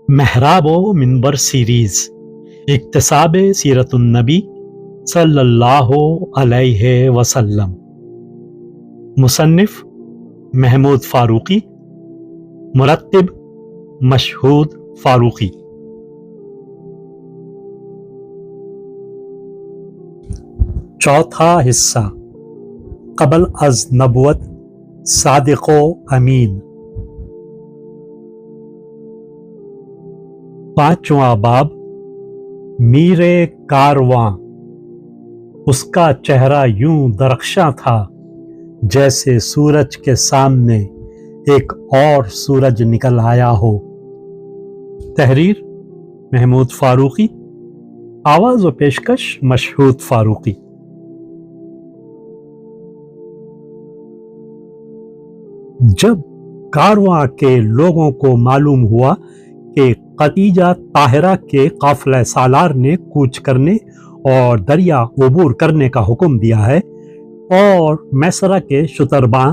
महराब व मिंबर सीरीज इक्तसाब सीरतुन्नबी सल्लल्लाहु अलैहि वसल्लम। मुसन्निफ महमूद फारूकी, मुरत्तिब मशहूद फारूकी। चौथा हिस्सा क़ब्ल अज़ नबुवत सादिक़ो अमीन। पांचवा बाब मीरे कारवां। उसका चेहरा यूं दरख्शां था जैसे सूरज के सामने एक और सूरज निकल आया हो। तहरीर महमूद फारूकी, आवाज व पेशकश मशहूद फारूकी। जब कारवां के लोगों को मालूम हुआ कि खदीजा ताहिरा के काफिला सालार ने कूच करने और दरिया अबूर करने का हुक्म दिया है और मैसरा के शुतरबां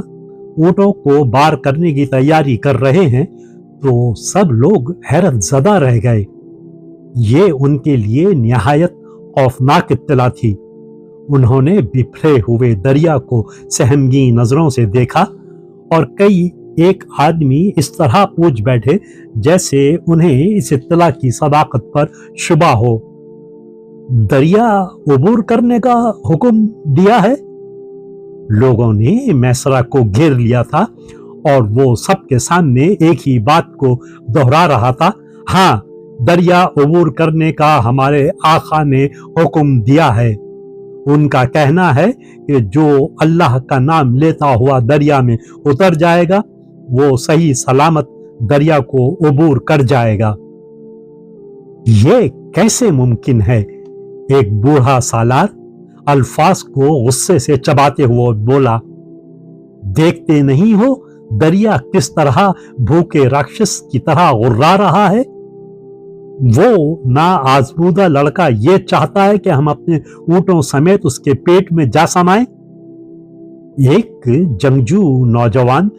ऊँटों को बार करने की तैयारी कर रहे हैं, तो सब लोग हैरत ज़दा रह गए। ये उनके लिए निहायत खौफनाक इत्तला थी। उन्होंने बिखरे हुए दरिया को सहमगी नजरों से देखा और एक आदमी इस तरह पूछ बैठे जैसे उन्हें इस इत्तला की सदाकत पर शुबा हो। दरिया अबूर करने का हुक्म दिया है? लोगों ने मैसरा को घेर लिया था और वो सबके सामने एक ही बात को दोहरा रहा था, हाँ, दरिया अबूर करने का हमारे आका ने हुक्म दिया है। उनका कहना है कि जो अल्लाह का नाम लेता हुआ दरिया में उतर जाएगा वो सही सलामत दरिया को अबूर कर जाएगा। ये कैसे मुमकिन है? एक बूढ़ा सालार अल्फाज को गुस्से से चबाते हुए बोला, देखते नहीं हो दरिया किस तरह भूखे राक्षस की तरह गुर्रा रहा है। वो ना आजमूदा लड़का ये चाहता है कि हम अपने ऊँटों समेत उसके पेट में जा समाएं। एक जंगजू नौजवान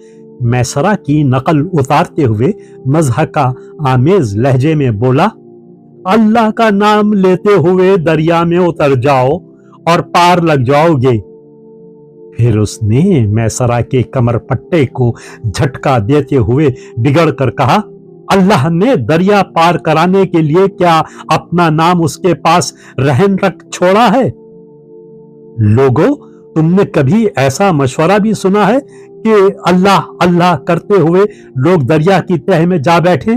मैसरा की नकल उतारते हुए मज़हका आमेज लहजे में बोला, अल्लाह का नाम लेते हुए दरिया में उतर जाओ और पार लग जाओगे। फिर उसने मैसरा के कमर पट्टे को झटका देते हुए बिगड़ कर कहा, अल्लाह ने दरिया पार कराने के लिए क्या अपना नाम उसके पास रहन रख छोड़ा है? लोगों, तुमने कभी ऐसा मशवरा भी सुना है कि अल्लाह अल्लाह करते हुए लोग दरिया की तह में जा बैठे?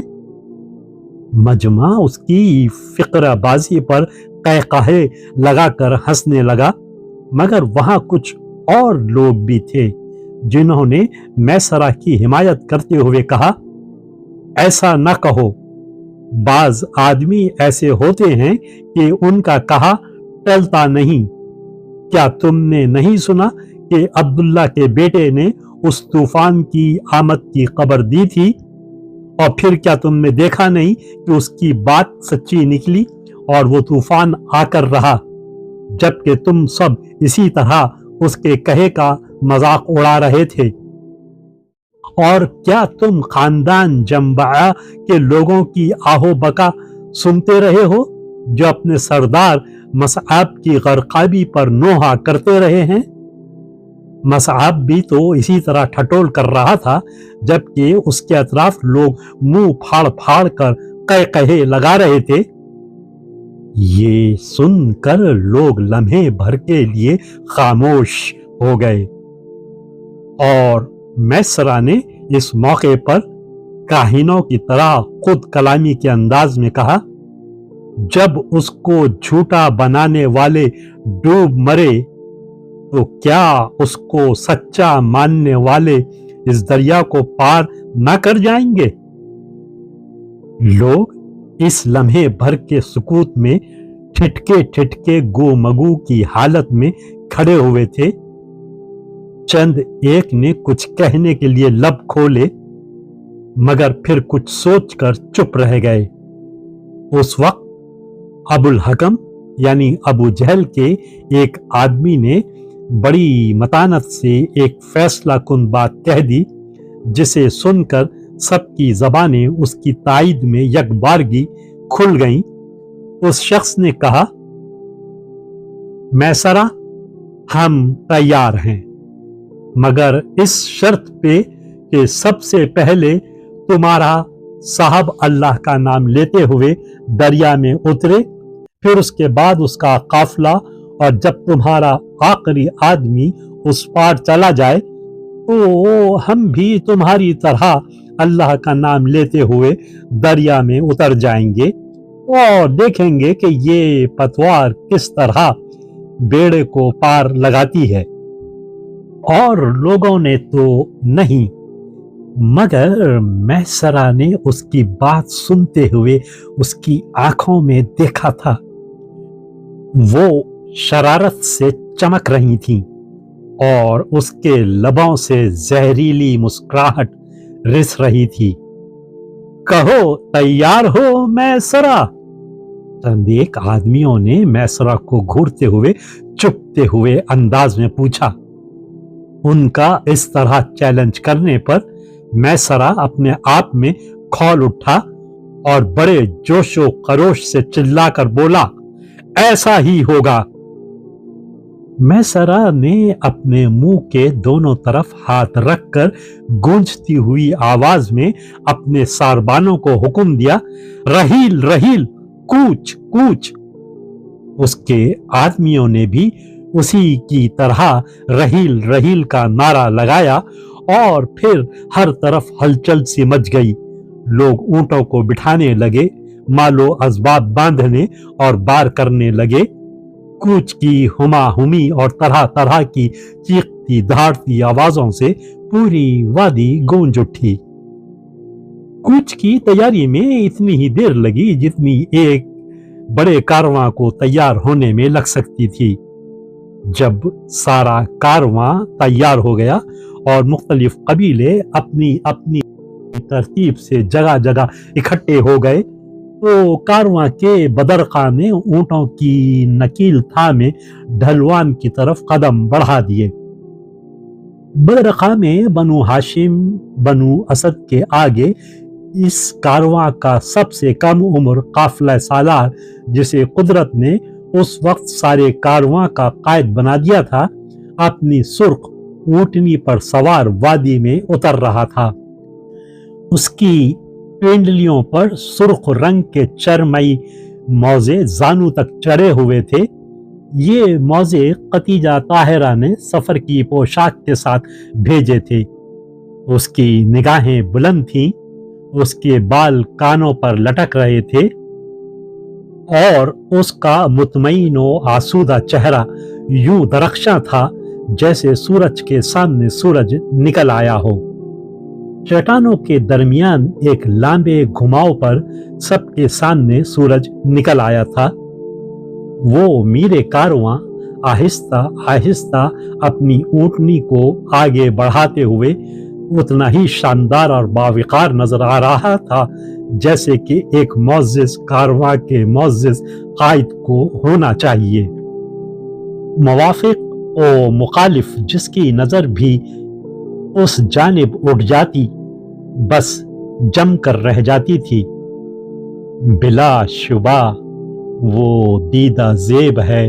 मजमा उसकी फिक्राबाजी पर कहकहे लगाकर हंसने लगा, मगर वहां कुछ और लोग भी थे जिन्होंने मैसरा की हिमायत करते हुए कहा, ऐसा न कहो। बाज आदमी ऐसे होते हैं कि उनका कहा टलता नहीं। क्या तुमने नहीं सुना कि अब्दुल्ला के बेटे ने उस तूफान की आमद की खबर दी थी? और फिर क्या तुमने देखा नहीं कि उसकी बात सच्ची निकली और वो तूफान आकर रहा, जबकि तुम सब इसी तरह उसके कहे का मजाक उड़ा रहे थे? और क्या तुम खानदान जंबाया के लोगों की आहो बका सुनते रहे हो जो अपने सरदार मसआब की गरकाबी पर नोहा करते रहे हैं? मसआब भी तो इसी तरह ठटोल कर रहा था, जबकि उसके अतराफ लोग मुंह फाड़ फाड़ कर कहे लगा रहे थे। ये सुनकर लोग लम्हे भर के लिए खामोश हो गए और मैसरा ने इस मौके पर काहिनों की तरह खुद कलामी के अंदाज में कहा, जब उसको झूठा बनाने वाले डूब मरे तो क्या उसको सच्चा मानने वाले इस दरिया को पार न कर जाएंगे? लोग इस लम्हे भर के सुकूत में ठिठके ठिठके गोमगू की हालत में खड़े हुए थे। चंद एक ने कुछ कहने के लिए लब खोले, मगर फिर कुछ सोचकर चुप रह गए। उस वक्त अबुल हकम यानी अबू जहल के एक आदमी ने बड़ी मतानत से एक फैसला कुन बात कह दी, जिसे सुनकर सबकी जबानें उसकी तायद में यकबारगी खुल गईं। उस शख्स ने कहा, मैसरा, हम तैयार हैं, मगर इस शर्त पे कि सबसे पहले तुम्हारा साहब अल्लाह का नाम लेते हुए दरिया में उतरे, फिर उसके बाद उसका काफिला, और जब तुम्हारा आखिरी आदमी उस पार चला जाए तो हम भी तुम्हारी तरह अल्लाह का नाम लेते हुए दरिया में उतर जाएंगे और देखेंगे कि ये पतवार किस तरह बेड़े को पार लगाती है। और लोगों ने तो नहीं, मगर मैसरा ने उसकी बात सुनते हुए उसकी आंखों में देखा था। वो शरारत से चमक रही थीं और उसके लबों से जहरीली मुस्कुराहट रिस रही थी। कहो, तैयार हो मैसरा? चंद एक आदमियों ने मैसरा को घूरते हुए चुपते हुए अंदाज में पूछा। उनका इस तरह चैलेंज करने पर मैसरा अपने आप में खौल उठा और बड़े जोशो खरोश से चिल्लाकर बोला, ऐसा ही होगा। मैसरा ने अपने मुंह के दोनों तरफ हाथ रखकर गूंजती हुई आवाज में अपने सारबानों को हुक्म दिया, रहील रहील, कूच कूच। उसके आदमियों ने भी उसी की तरह रहील रहील का नारा लगाया और फिर हर तरफ हलचल सी मच गई। लोग ऊंटों को बिठाने लगे, मालो असबाब बांधने और बार करने लगे। कूच की हुमा-हुमी और तरह तरह की चीखती दहाड़ती आवाजों से पूरी वादी गूंज उठी। कूच की तैयारी में इतनी ही देर लगी जितनी एक बड़े कारवां को तैयार होने में लग सकती थी। जब सारा कारवां तैयार हो गया और मुख्तलिफ कबीले अपनी अपनी तरतीब से जगह जगह इकट्ठे हो गए तो कारवां के बदरका ने ऊंटों की नकील था में ढलवान की तरफ कदम बढ़ा दिए। बदरका में बनु हाशिम बनु असद के आगे इस कारवां का सबसे कम उम्र काफिला सालार, जिसे कुदरत ने उस वक्त सारे कारवां का कायद बना दिया था, अपनी सुर्ख ऊंटनी पर सवार वादी में उतर रहा था। उसकी पेंडलियों पर सुर्ख रंग के चरमई मौजे जानू तक चढ़े हुए थे। ये मौजे खतीजा ताहिरा ने सफर की पोशाक के साथ भेजे थे। उसकी निगाहें बुलंद थीं, उसके बाल कानों पर लटक रहे थे और उसका मुतमईन व आसूदा चेहरा यूं दरख्शां था जैसे सूरज के सामने सूरज निकल आया हो। चट्टानों के दरमियान एक लंबे घुमाव पर सबके सामने सूरज निकल आया था। वो मीरे कारवां आहिस्ता आहिस्ता अपनी ऊंटनी को आगे बढ़ाते हुए उतना ही शानदार और बावकार नजर आ रहा था जैसे कि एक मुअज़्ज़िज़ कारवां के मुअज़्ज़िज़ कायद को होना चाहिए। मुवाफिक और मुखालिफ जिसकी नजर भी उस जानिब उठ जाती बस जम कर रह जाती थी। बिला शुबा वो दीदा ज़ेब है,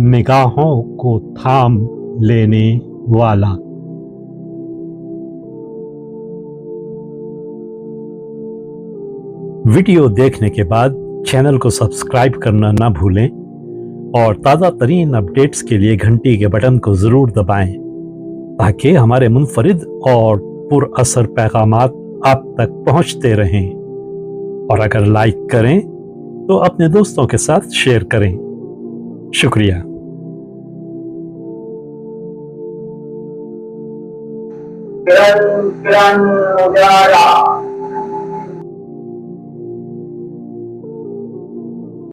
निगाहों को थाम लेने वाला। वीडियो देखने के बाद चैनल को सब्सक्राइब करना ना भूलें और ताज़ा तरीन अपडेट्स के लिए घंटी के बटन को ज़रूर दबाएं ताकि हमारे मुनफरिद और पुरअसर पैगामात आप तक पहुंचते रहें। और अगर लाइक करें तो अपने दोस्तों के साथ शेयर करें। शुक्रिया। किरण किरण उजाला